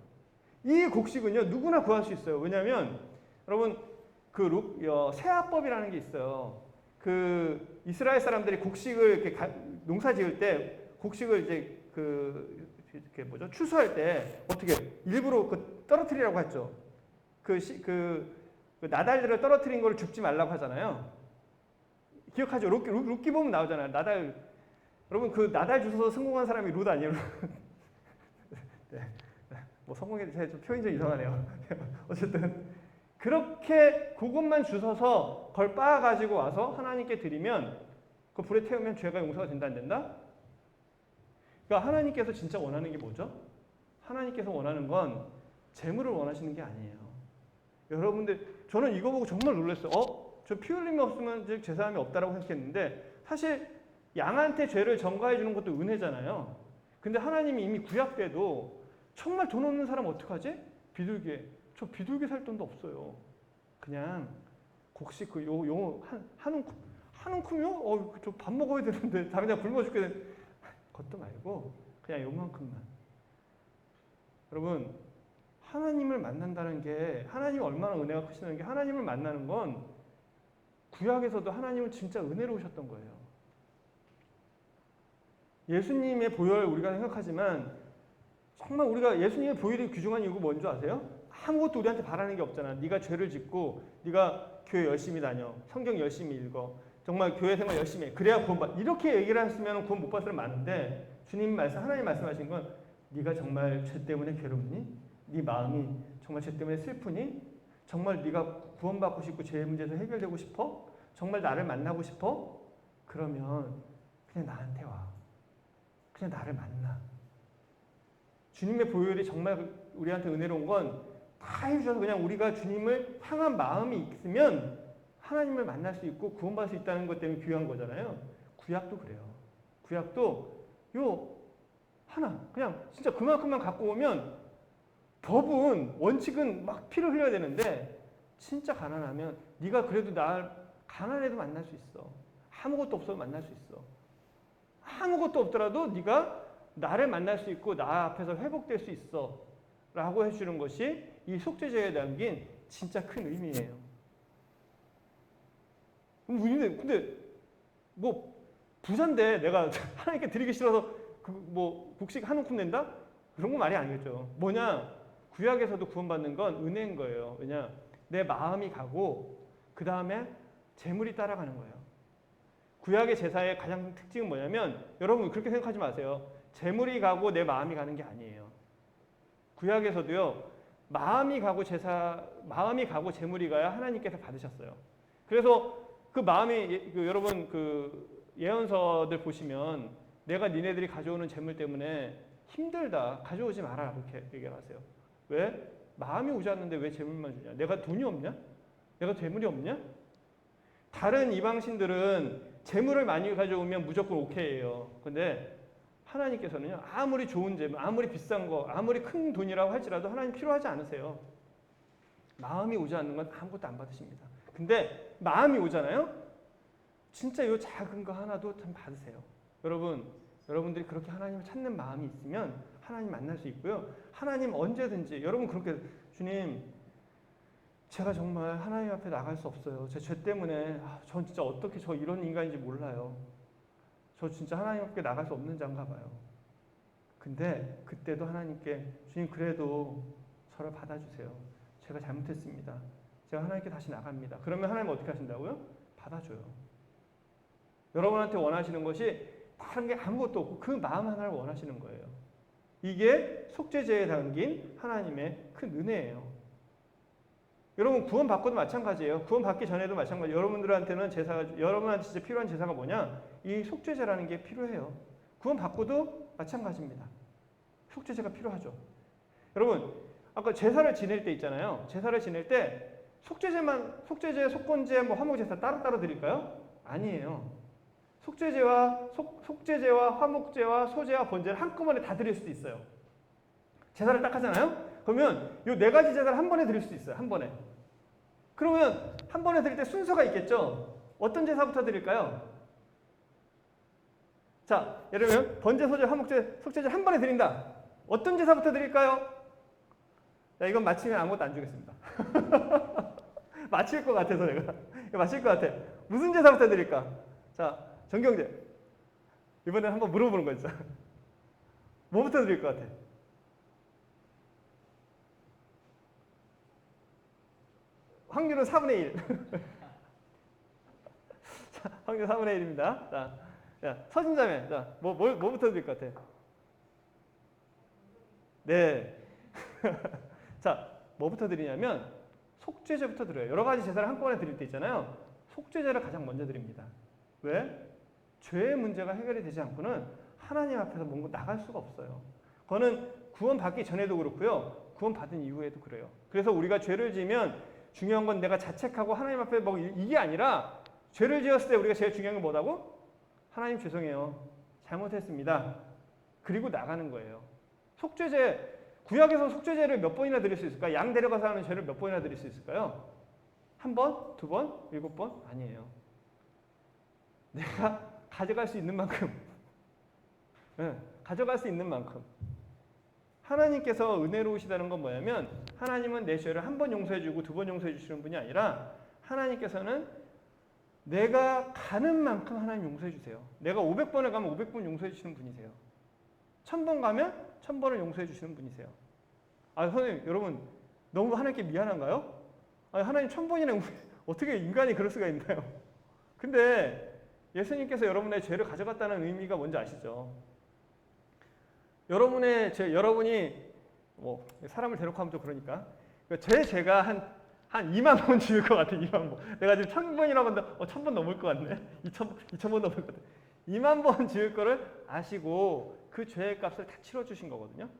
Speaker 1: 이 곡식은요 누구나 구할 수 있어요. 왜냐하면 여러분 그 세아법이라는 게 있어요. 그 이스라엘 사람들이 곡식을 이렇게 농사 지을 때 곡식을 이제 이렇게 뭐죠? 추수할 때 어떻게 일부러 떨어뜨리라고 했죠. 그 나달들을 떨어뜨린 걸 줍지 말라고 하잖아요. 기억하죠? 룻기 보면 나오잖아요. 나달. 여러분 그 나달 주워서 성공한 사람이 룻 아니에요? 네. 뭐 성공해도 제가 좀 표현이 좀 이상하네요. 어쨌든 그렇게 그것만 주워서 그걸 빻아가지고 와서 하나님께 드리면 그 불에 태우면 죄가 용서가 된다 안 된다? 그러니까 하나님께서 진짜 원하는 게 뭐죠? 하나님께서 원하는 건 재물을 원하시는 게 아니에요. 여러분들 저는 이거 보고 정말 놀랐어요. 저 피 흘림이 없으면 즉 제사함이 없다라고 생각했는데 사실 양한테 죄를 전가해 주는 것도 은혜잖아요. 근데 하나님이 이미 구약 때도 정말 돈 없는 사람 어떡하지? 비둘기. 저 비둘기 살 돈도 없어요. 그냥 곡식 한 움큼이요? 저 밥 먹어야 되는데 다 그냥 굶어 죽게 되는 그것도 말고 그냥 요만큼만. 여러분 하나님을 만난다는 게 하나님이 얼마나 은혜가 크시는 게 하나님을 만나는 건 구약에서도 하나님은 진짜 은혜로우셨던 거예요. 예수님의 보혈 우리가 생각하지만 정말 우리가 예수님의 보혈이 귀중한 이유가 뭔지 아세요? 아무것도 우리한테 바라는 게 없잖아. 네가 죄를 짓고 네가 교회 열심히 다녀. 성경 열심히 읽어. 정말 교회 생활 열심히 해. 그래야 구원받. 이렇게 얘기를 했으면 구원 못 받을 사람 많은데 주님 말씀 하나님 말씀하신 건 네가 정말 죄 때문에 괴롭니? 네 마음이 정말 죄 때문에 슬프니? 정말 네가 구원받고 싶고 죄의 문제에서 해결되고 싶어? 정말 나를 만나고 싶어? 그러면 그냥 나한테 와. 그냥 나를 만나. 주님의 보혈이 정말 우리한테 은혜로운 건 다 다 해주셔서 그냥 우리가 주님을 향한 마음이 있으면 하나님을 만날 수 있고 구원받을 수 있다는 것 때문에 귀한 거잖아요. 구약도 그래요. 구약도 요 하나 그냥 진짜 그만큼만 갖고 오면 법은 원칙은 막 피를 흘려야 되는데 진짜 가난하면 네가 그래도 날 가난해도 만날 수 있어. 아무것도 없어도 만날 수 있어. 아무것도 없더라도 네가 나를 만날 수 있고 나 앞에서 회복될 수 있어 라고 해주는 것이 이 속죄제에 담긴 진짜 큰 의미예요. 근데 뭐 부자인데 내가 하나님께 드리기 싫어서 뭐 곡식 한 움큼 낸다? 그런 거 말이 아니겠죠. 뭐냐? 구약에서도 구원받는 건 은혜인 거예요. 왜냐? 내 마음이 가고 그 다음에 재물이 따라가는 거예요. 구약의 제사의 가장 특징은 뭐냐면 여러분 그렇게 생각하지 마세요. 재물이 가고 내 마음이 가는 게 아니에요. 구약에서도요. 마음이 가고 재물이 가야 하나님께서 받으셨어요. 그래서 그 마음이 여러분 그 예언서들 보시면 내가 니네들이 가져오는 재물 때문에 힘들다. 가져오지 마라. 그렇게 얘기하세요. 왜? 마음이 오지 않는데 왜 재물만 주냐? 내가 돈이 없냐? 내가 재물이 없냐? 다른 이방신들은 재물을 많이 가져오면 무조건 오케이예요. 근데 하나님께서는요. 아무리 좋은 재물, 아무리 비싼 거, 아무리 큰 돈이라고 할지라도 하나님 필요하지 않으세요. 마음이 오지 않는 건 아무것도 안 받으십니다. 근데 마음이 오잖아요. 진짜 이 작은 거 하나도 참 받으세요. 여러분들이 그렇게 하나님을 찾는 마음이 있으면 하나님 만날 수 있고요. 하나님 언제든지 여러분 그렇게 주님 제가 정말 하나님 앞에 나갈 수 없어요. 제 죄 때문에 전 진짜 어떻게 저 이런 인간인지 몰라요. 저 진짜 하나님 앞에 나갈 수 없는 자인가 봐요. 근데 그때도 하나님께 주님 그래도 저를 받아주세요. 제가 잘못했습니다. 제가 하나님께 다시 나갑니다. 그러면 하나님 어떻게 하신다고요? 받아줘요. 여러분한테 원하시는 것이 다른 게 아무것도 없고 그 마음 하나를 원하시는 거예요. 이게 속죄제에 담긴 하나님의 큰 은혜예요. 여러분 구원받고도 마찬가지예요. 구원받기 전에도 마찬가지예요. 여러분한테 진짜 필요한 제사가 뭐냐? 이 속죄제라는 게 필요해요. 구원받고도 마찬가지입니다. 속죄제가 필요하죠. 여러분 아까 제사를 지낼 때 있잖아요. 제사를 지낼 때 속죄제, 속건제, 화목제사 따로따로 드릴까요? 아니에요. 속죄제와 화목제와 소제와 번제를 한꺼번에 다 드릴 수도 있어요. 제사를 딱 하잖아요. 그러면 이 네 가지 제사를 한 번에 드릴 수도 있어요. 한 번에. 그러면 한 번에 드릴 때 순서가 있겠죠. 어떤 제사부터 드릴까요? 자, 예를 들면 번제, 소제, 화목제, 속죄제 한 번에 드린다. 어떤 제사부터 드릴까요? 자, 이건 마치면 아무것도 안 주겠습니다. 마칠 것 같아서 내가. 마칠 것 같아. 무슨 제사부터 드릴까? 자, 정경재. 이번엔 한번 물어보는 거 있어. 뭐부터 드릴 것 같아? 확률은 4분의 1. 자, 확률 4분의 1입니다. 자, 서진자매. 자, 뭐부터 드릴 것 같아? 네. 자, 뭐부터 드리냐면 속죄제부터 드려요. 여러 가지 제사를 한꺼번에 드릴 때 있잖아요. 속죄제를 가장 먼저 드립니다. 왜? 죄의 문제가 해결이 되지 않고는 하나님 앞에서 뭔가 나갈 수가 없어요. 그거는 구원받기 전에도 그렇고요. 구원받은 이후에도 그래요. 그래서 우리가 죄를 지으면 중요한 건 내가 자책하고 하나님 앞에 이게 아니라 죄를 지었을 때 우리가 제일 중요한 건 뭐라고? 하나님 죄송해요. 잘못했습니다. 그리고 나가는 거예요. 속죄제, 구약에서 속죄제를 몇 번이나 드릴 수 있을까요? 양 데려가서 하는 죄를 몇 번이나 드릴 수 있을까요? 한 번? 두 번? 7번? 아니에요. 내가 가져갈 수 있는 만큼. 네, 가져갈 수 있는 만큼. 하나님께서 은혜로우시다는 건 뭐냐면 하나님은 내 죄를 한 번 용서해주고 두 번 용서해 주시는 분이 아니라 하나님께서는 내가 가는 만큼 하나님 용서해 주세요. 내가 500번을 가면 500번 용서해 주시는 분이세요. 1000번 가면 1000번을 용서해 주시는 분이세요. 선생님, 여러분 너무 하나님께 미안한가요? 하나님 1000번이나 어떻게 인간이 그럴 수가 있나요? 근데 예수님께서 여러분의 죄를 가져갔다는 의미가 뭔지 아시죠? 여러분이 사람을 대놓고 하면 좀 그러니까 제 죄가 한 2만 번 지을 것 같아. 2만 번. 내가 지금 1000번이라고 하는데 1000번 넘을 것 같네. 2000번 넘을 것 같아. 2만 번 지을 거를 아시고 그 죄의 값을 다 치러주신 거거든요.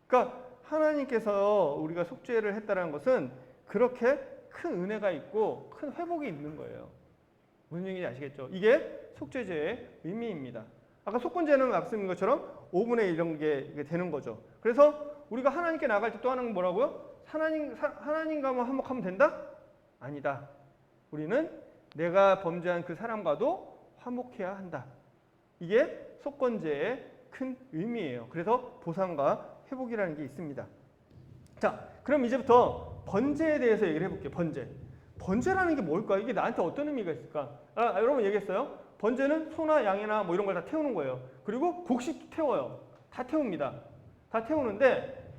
Speaker 1: 그러니까 하나님께서 우리가 속죄를 했다는 것은 그렇게 큰 은혜가 있고 큰 회복이 있는 거예요. 무슨 얘기인지 아시겠죠? 이게 속죄제의 의미입니다. 아까 속건제는 말씀인 것처럼 5분의 1 이런 게 되는 거죠. 그래서 우리가 하나님께 나갈 때 또 하는 건 뭐라고요? 하나님과만 화목하면 된다? 아니다. 우리는 내가 범죄한 그 사람과도 화목해야 한다. 이게 속건제의 큰 의미예요. 그래서 보상과 회복이라는 게 있습니다. 자, 그럼 이제부터 번제에 대해서 얘기를 해볼게요. 번제. 번제라는 게 뭘까? 이게 나한테 어떤 의미가 있을까? 여러분 얘기했어요. 번제는 소나 양이나 뭐 이런 걸 다 태우는 거예요. 그리고 곡식도 태워요. 다 태웁니다. 다 태우는데,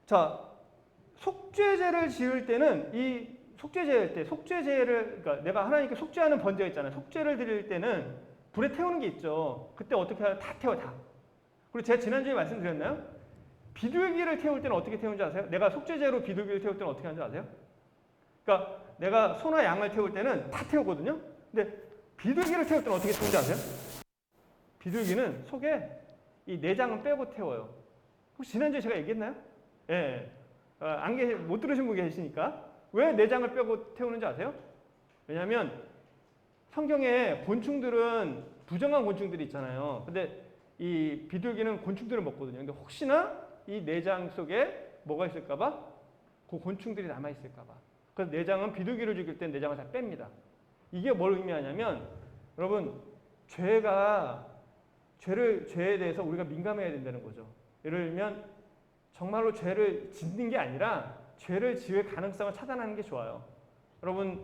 Speaker 1: 자, 속죄제를 지을 때는 이 속죄제일 때, 그러니까 내가 하나님께 속죄하는 번제가 있잖아요. 속죄를 드릴 때는 불에 태우는 게 있죠. 그때 어떻게 해요? 다 태워, 다. 그리고 제가 지난주에 말씀드렸나요? 비둘기를 태울 때는 어떻게 태우는지 아세요? 내가 속죄제로 비둘기를 태울 때는 어떻게 하는지 아세요? 그러니까 내가 소나 양을 태울 때는 다 태우거든요. 근데 비둘기를 태울 때는 어떻게 태우는지 아세요? 비둘기는 속에 이 내장은 빼고 태워요. 혹시 지난주에 제가 얘기했나요? 예. 못 들으신 분 계시니까. 왜 내장을 빼고 태우는지 아세요? 왜냐하면 성경에 곤충들은 부정한 곤충들이 있잖아요. 근데 이 비둘기는 곤충들을 먹거든요. 근데 혹시나 이 내장 속에 뭐가 있을까봐? 그 곤충들이 남아있을까봐. 그래서 내장은 비둘기를 죽일 때 내장을 다 뺍니다. 이게 뭘 의미하냐면 여러분 죄에 대해서 우리가 민감해야 된다는 거죠. 예를 들면 정말로 죄를 짓는 게 아니라 죄를 지을 가능성을 차단하는 게 좋아요.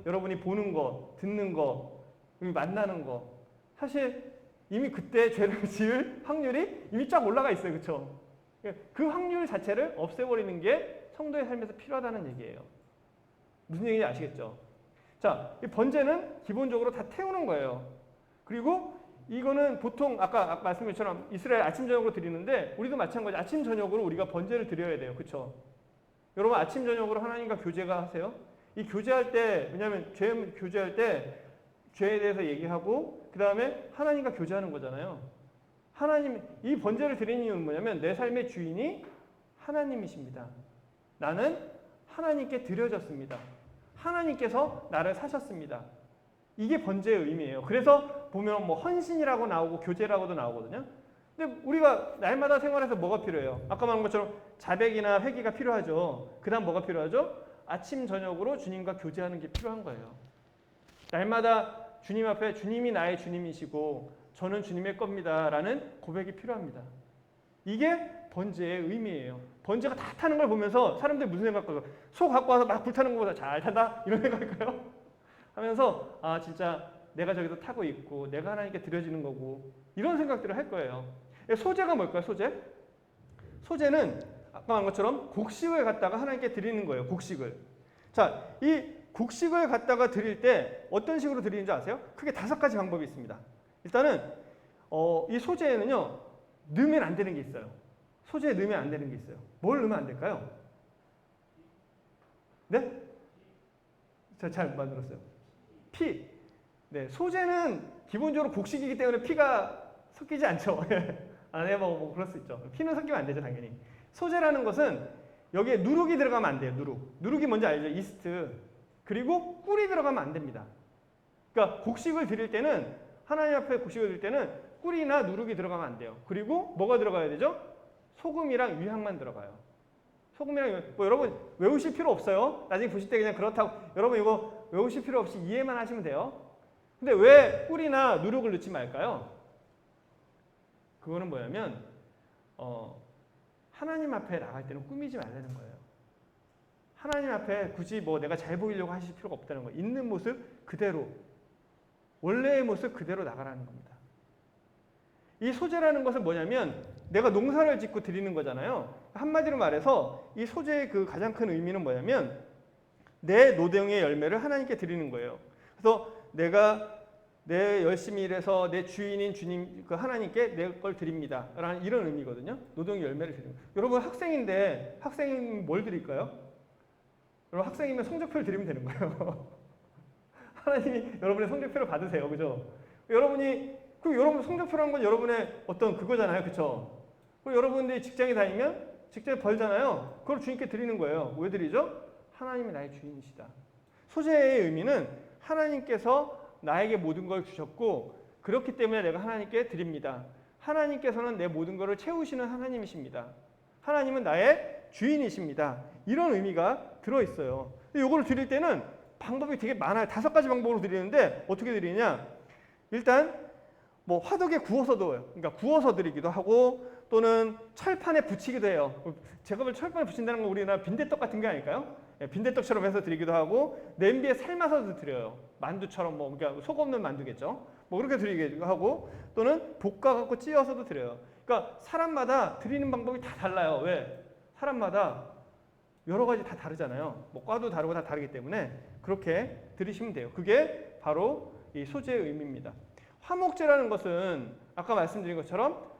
Speaker 1: 여러분이 보는 거, 듣는 거, 만나는 거 사실 이미 그때 죄를 지을 확률이 이미 쫙 올라가 있어요. 그렇죠? 그 확률 자체를 없애버리는 게 성도의 삶에서 필요하다는 얘기예요. 무슨 얘기인지 아시겠죠? 자, 이 번제는 기본적으로 다 태우는 거예요. 그리고 이거는 보통 아까 말씀드린 것처럼 이스라엘 아침 저녁으로 드리는데 우리도 마찬가지 아침 저녁으로 우리가 번제를 드려야 돼요. 그렇죠? 여러분 아침 저녁으로 하나님과 교제가 하세요? 이 교제할 때 왜냐하면 교제할 때 죄에 대해서 얘기하고 그 다음에 하나님과 교제하는 거잖아요. 이 번제를 드리는 이유는 뭐냐면 내 삶의 주인이 하나님이십니다. 나는 하나님께 드려졌습니다. 하나님께서 나를 사셨습니다. 이게 번제의 의미예요. 그래서 보면 뭐 헌신이라고 나오고 교제라고도 나오거든요. 근데 우리가 날마다 생활에서 뭐가 필요해요? 아까 말한 것처럼 자백이나 회개가 필요하죠. 그 다음 뭐가 필요하죠? 아침 저녁으로 주님과 교제하는 게 필요한 거예요. 날마다 주님 앞에 주님이 나의 주님이시고 저는 주님의 겁니다 라는 고백이 필요합니다. 이게 번제의 의미예요. 번제가 다 타는 걸 보면서 사람들이 무슨 생각할까요? 소 갖고 와서 막 불타는 것보다 잘 탄다? 이런 생각할까요? 하면서 진짜 내가 저기서 타고 있고 내가 하나님께 드려지는 거고 이런 생각들을 할 거예요. 소제가 뭘까요? 소제는 아까 말한 것처럼 곡식을 갖다가 하나님께 드리는 거예요. 곡식을. 자, 이 곡식을 갖다가 드릴 때 어떤 식으로 드리는지 아세요? 크게 5가지 방법이 있습니다. 일단은 이 소제에는요 넣으면 안 되는 게 있어요. 소제에 넣으면 안 되는 게 있어요. 뭘 넣으면 안 될까요? 네? 제가 잘 못 만들었어요. 피. 네, 소제는 기본적으로 곡식이기 때문에 피가 섞이지 않죠. 네, 뭐 그럴 수 있죠. 피는 섞이면 안 되죠, 당연히. 소제라는 것은 여기에 누룩이 들어가면 안 돼요. 누룩이 뭔지 알죠? 이스트. 그리고 꿀이 들어가면 안 됩니다. 그러니까 곡식을 드릴 때는 하나님 앞에 곡식을 드릴 때는 꿀이나 누룩이 들어가면 안 돼요. 그리고 뭐가 들어가야 되죠? 소금이랑 유향만 들어가요. 뭐 여러분 외우실 필요 없어요. 나중에 보실 때 그냥 그렇다고 여러분 이거 외우실 필요 없이 이해만 하시면 돼요. 근데 왜 꿀이나 누룩을 넣지 말까요? 그거는 뭐냐면 하나님 앞에 나갈 때는 꾸미지 말라는 거예요. 하나님 앞에 굳이 뭐 내가 잘 보이려고 하실 필요가 없다는 거예요. 있는 모습 그대로 원래의 모습 그대로 나가라는 겁니다. 이 소제라는 것은 뭐냐면 내가 농사를 짓고 드리는 거잖아요. 한마디로 말해서 이 소제의 그 가장 큰 의미는 뭐냐면 내 노동의 열매를 하나님께 드리는 거예요. 그래서 내가 내 열심히 일해서 내 주인인 주님 그 하나님께 내 걸 드립니다. 라는 이런 의미거든요. 노동의 열매를 드리는 거예요. 여러분 학생인데 학생은 뭘 드릴까요? 여러분 학생이면 성적표를 드리면 되는 거예요. 하나님이 여러분의 성적표를 받으세요. 그죠? 여러분 성적표라는 건 여러분의 어떤 그거잖아요. 그쵸? 그리고 여러분들이 직장에 다니면 직전에 벌잖아요. 그걸 주님께 드리는 거예요. 왜 드리죠? 하나님이 나의 주인이시다. 소재의 의미는 하나님께서 나에게 모든 걸 주셨고 그렇기 때문에 내가 하나님께 드립니다. 하나님께서는 내 모든 것을 채우시는 하나님이십니다. 하나님은 나의 주인이십니다. 이런 의미가 들어있어요. 이거를 드릴 때는 방법이 되게 많아요. 5가지 방법으로 드리는데 어떻게 드리냐? 일단 뭐 화덕에 구워서도, 그러니까 구워서 드리기도 하고 또는 철판에 붙이기도 해요. 제가 볼 철판에 붙인다는 건 우리나라 빈대떡 같은 게 아닐까요? 빈대떡처럼 해서 드리기도 하고 냄비에 삶아서도 드려요. 만두처럼 뭐 그러니까 속 없는 만두겠죠. 뭐 그렇게 드리기도 하고 또는 볶아갖고 찧어서도 드려요. 그러니까 사람마다 드리는 방법이 다 달라요. 왜? 사람마다 여러 가지 다 다르잖아요. 뭐 과도 다르고 다 다르기 때문에 그렇게 드리시면 돼요. 그게 바로 이 소재의 의미입니다. 화목제라는 것은 아까 말씀드린 것처럼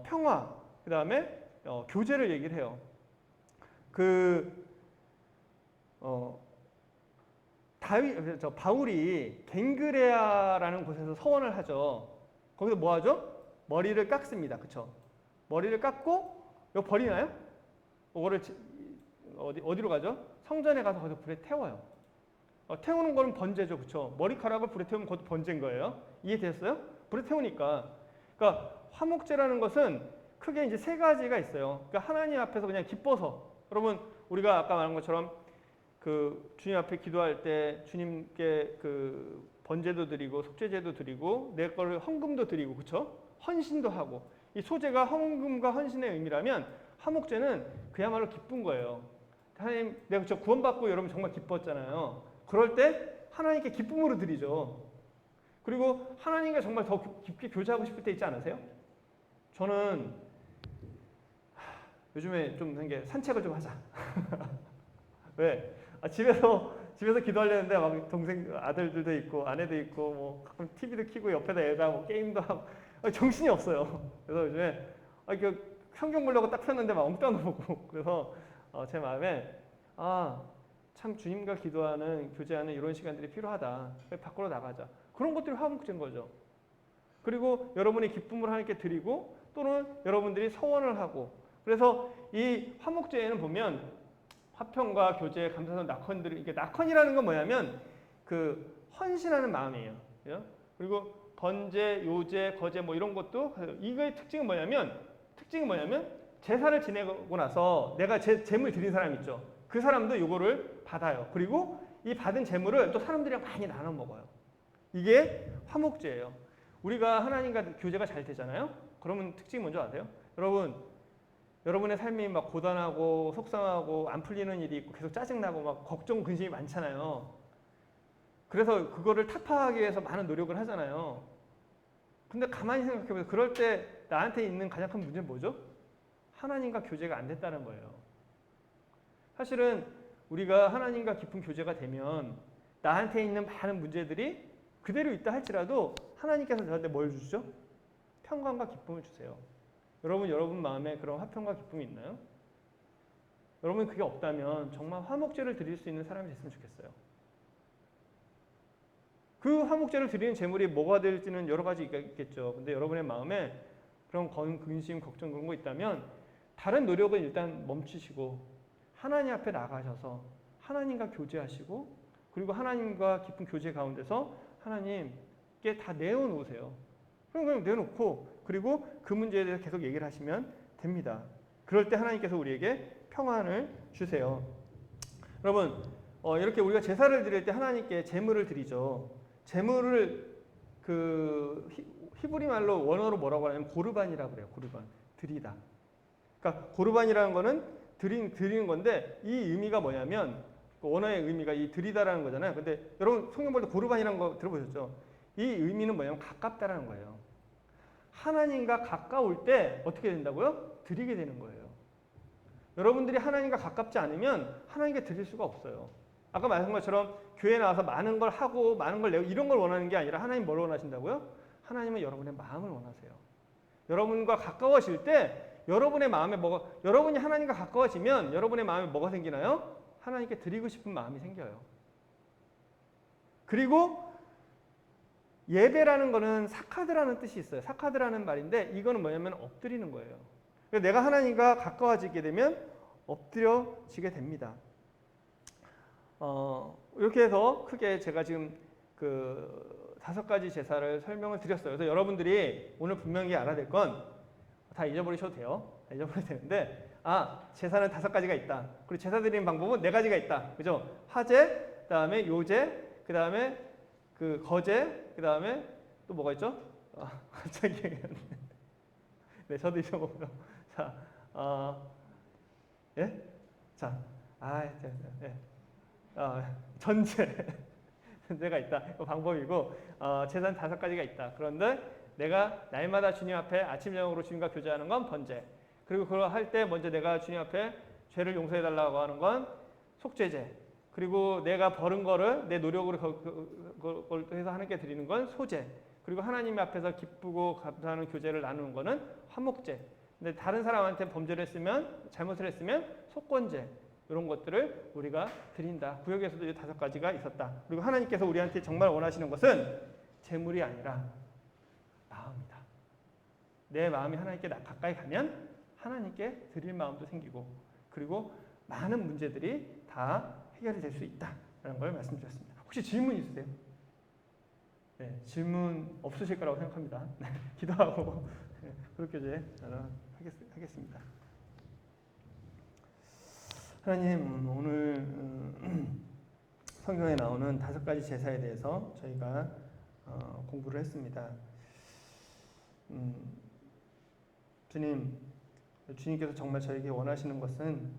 Speaker 1: 평화, 그 다음에 교제를 얘기를 해요. 바울이 갱그레아라는 곳에서 서원을 하죠. 거기서 뭐 하죠? 머리를 깎습니다. 그쵸? 머리를 깎고 이거 버리나요? 이거를 어디로 가죠? 성전에 가서 거기서 불에 태워요. 태우는 거는 번제죠. 그쵸? 머리카락을 불에 태우면 그것도 번제인 거예요. 이해됐어요? 불에 태우니까. 그러니까 화목제라는 것은 크게 이제 3가지가 있어요. 그러니까 하나님 앞에서 그냥 기뻐서, 여러분 우리가 아까 말한 것처럼 그 주님 앞에 기도할 때 주님께 그 번제도 드리고 속죄제도 드리고 내 거를 헌금도 드리고, 그쵸? 헌신도 하고. 이 소제가 헌금과 헌신의 의미라면 화목제는 그야말로 기쁜 거예요. 하나님, 내가 저 구원받고 여러분 정말 기뻤잖아요. 그럴 때 하나님께 기쁨으로 드리죠. 그리고 하나님과 정말 더 깊게 교제하고 싶을 때 있지 않으세요? 저는 요즘에 좀 한 게 산책을 좀 하자. 왜? 집에서 기도하려는데 막 동생 아들들도 있고 아내도 있고 뭐 가끔 TV도 켜고 옆에다 애가 뭐 게임도 하고 정신이 없어요. 그래서 요즘에 성경 보려고 딱 폈는데 막 엉뚱한 거 보고, 그래서 제 마음에 참 주님과 기도하는 교제하는 이런 시간들이 필요하다. 밖으로 나가자. 그런 것들이 화목제인 거죠. 그리고 여러분이 기쁨을 하나님께 드리고 또는 여러분들이 서원을 하고, 그래서 이 화목제에는 보면 화평과 교제, 감사선, 낙헌들이, 이게 낙헌이라는 건 뭐냐면 그 헌신하는 마음이에요. 그리고 번제, 요제, 거제 뭐 이런 것도 이거의 특징은 뭐냐면 제사를 지내고 나서 내가 제물 드린 사람 있죠. 그 사람도 이거를 받아요. 그리고 이 받은 제물을 또 사람들이랑 많이 나눠 먹어요. 이게 화목제예요. 우리가 하나님과 교제가 잘 되잖아요. 그러면 특징이 뭔지 아세요? 여러분의 삶이 막 고단하고 속상하고 안 풀리는 일이 있고 계속 짜증나고 막 걱정, 근심이 많잖아요. 그래서 그거를 타파하기 위해서 많은 노력을 하잖아요. 근데 가만히 생각해보세요. 그럴 때 나한테 있는 가장 큰 문제는 뭐죠? 하나님과 교제가 안 됐다는 거예요. 사실은 우리가 하나님과 깊은 교제가 되면 나한테 있는 많은 문제들이 그대로 있다 할지라도 하나님께서 저한테 뭘 주시죠? 평강과 기쁨을 주세요. 여러분 마음에 그런 화평과 기쁨이 있나요? 여러분 그게 없다면 정말 화목제를 드릴 수 있는 사람이 됐으면 좋겠어요. 그 화목제를 드리는 제물이 뭐가 될지는 여러 가지 있겠죠. 근데 여러분의 마음에 그런 근심, 걱정 그런 거 있다면 다른 노력은 일단 멈추시고 하나님 앞에 나가셔서 하나님과 교제하시고, 그리고 하나님과 깊은 교제 가운데서 하나님께 다 내어놓으세요. 그냥 내놓고 그리고 그 문제에 대해서 계속 얘기를 하시면 됩니다. 그럴 때 하나님께서 우리에게 평안을 주세요. 여러분 이렇게 우리가 제사를 드릴 때 하나님께 제물을 드리죠. 제물을 그 히브리 말로 원어로 뭐라고 하냐면 고르반이라고 그래요. 고르반, 드리다. 그러니까 고르반이라는 거는 드리는 건데 이 의미가 뭐냐면 원어의 의미가 이 드리다라는 거잖아요. 근데 여러분 성경 볼 때 고르반이라는 거 들어보셨죠? 이 의미는 뭐냐면 가깝다라는 거예요. 하나님과 가까울 때 어떻게 된다고요? 드리게 되는 거예요. 여러분들이 하나님과 가깝지 않으면 하나님께 드릴 수가 없어요. 아까 말씀한 것처럼 교회에 나와서 많은 걸 하고 많은 걸 내고 이런 걸 원하는 게 아니라 하나님 뭘 원하신다고요? 하나님은 여러분의 마음을 원하세요. 여러분과 가까워질 때 여러분의 마음에 여러분이 하나님과 가까워지면 여러분의 마음에 뭐가 생기나요? 하나님께 드리고 싶은 마음이 생겨요. 그리고 예배라는 거는 사카드라는 뜻이 있어요. 사카드라는 말인데 이거는 뭐냐면 엎드리는 거예요. 그래서 내가 하나님과 가까워지게 되면 엎드려지게 됩니다. 이렇게 해서 크게 제가 지금 그 5가지 제사를 설명을 드렸어요. 그래서 여러분들이 오늘 분명히 알아야 될 건 다 잊어버리셔도 돼요. 다 잊어버려도 되는데, 제사는 5가지가 있다. 그리고 제사 드리는 방법은 4가지가 있다. 그죠? 화제, 그 다음에 요제, 그 다음에 그 거제, 그 다음에 또 뭐가 있죠? 갑자기 기억이 안 나네. 네, 저도 잊어먹어요. 자, 예? 자, 예. 전제. 전제가 있다. 그 방법이고, 제사는 5가지가 있다. 그런데 내가 날마다 주님 앞에 아침 저녁으로 주님과 교제하는 건 번제. 그리고 그걸 할 때 먼저 내가 주님 앞에 죄를 용서해 달라고 하는 건 속죄제. 그리고 내가 벌은 거를 내 노력으로 그걸 해서 하나님께 드리는 건 소제. 그리고 하나님 앞에서 기쁘고 감사하는 교제를 나누는 거는 화목제. 근데 다른 사람한테 범죄를 했으면, 잘못을 했으면 속건제. 이런 것들을 우리가 드린다. 구역에서도 이 5가지가 있었다. 그리고 하나님께서 우리한테 정말 원하시는 것은 재물이 아니라 마음이다. 내 마음이 하나님께 가까이 가면 하나님께 드릴 마음도 생기고, 그리고 많은 문제들이 다 해결이 될 수 있다라는 걸 말씀드렸습니다. 혹시 질문 있으세요? 네, 질문 없으실 거라고 생각합니다. 네, 기도하고 그렇게 이제 하겠습니다. 하나님, 오늘 성경에 나오는 5가지 제사에 대해서 저희가 공부를 했습니다. 주님께서 정말 저에게 원하시는 것은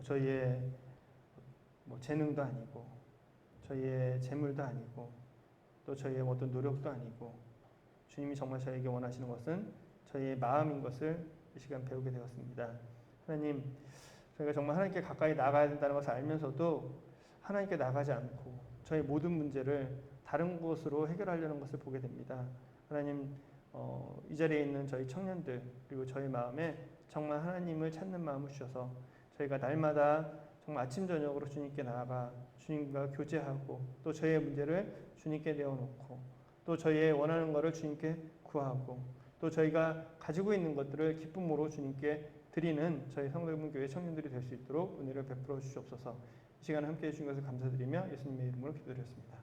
Speaker 1: 저희의 재능도 아니고, 저희의 재물도 아니고, 또 저희의 어떤 노력도 아니고, 주님이 정말 저에게 원하시는 것은 저희의 마음인 것을 이 시간 배우게 되었습니다. 하나님, 저희가 정말 하나님께 가까이 나가야 된다는 것을 알면서도 하나님께 나가지 않고 저희 모든 문제를 다른 곳으로 해결하려는 것을 보게 됩니다. 하나님, 이 자리에 있는 저희 청년들, 그리고 저희 마음에 정말 하나님을 찾는 마음을 주셔서 저희가 날마다 정말 아침 저녁으로 주님께 나아가 주님과 교제하고, 또 저희의 문제를 주님께 내어놓고, 또 저희의 원하는 것을 주님께 구하고, 또 저희가 가지고 있는 것들을 기쁨으로 주님께 드리는 저희 성도분교회 청년들이 될 수 있도록 은혜를 베풀어 주시옵소서. 이 시간에 함께해 주신 것을 감사드리며 예수님의 이름으로 기도드렸습니다.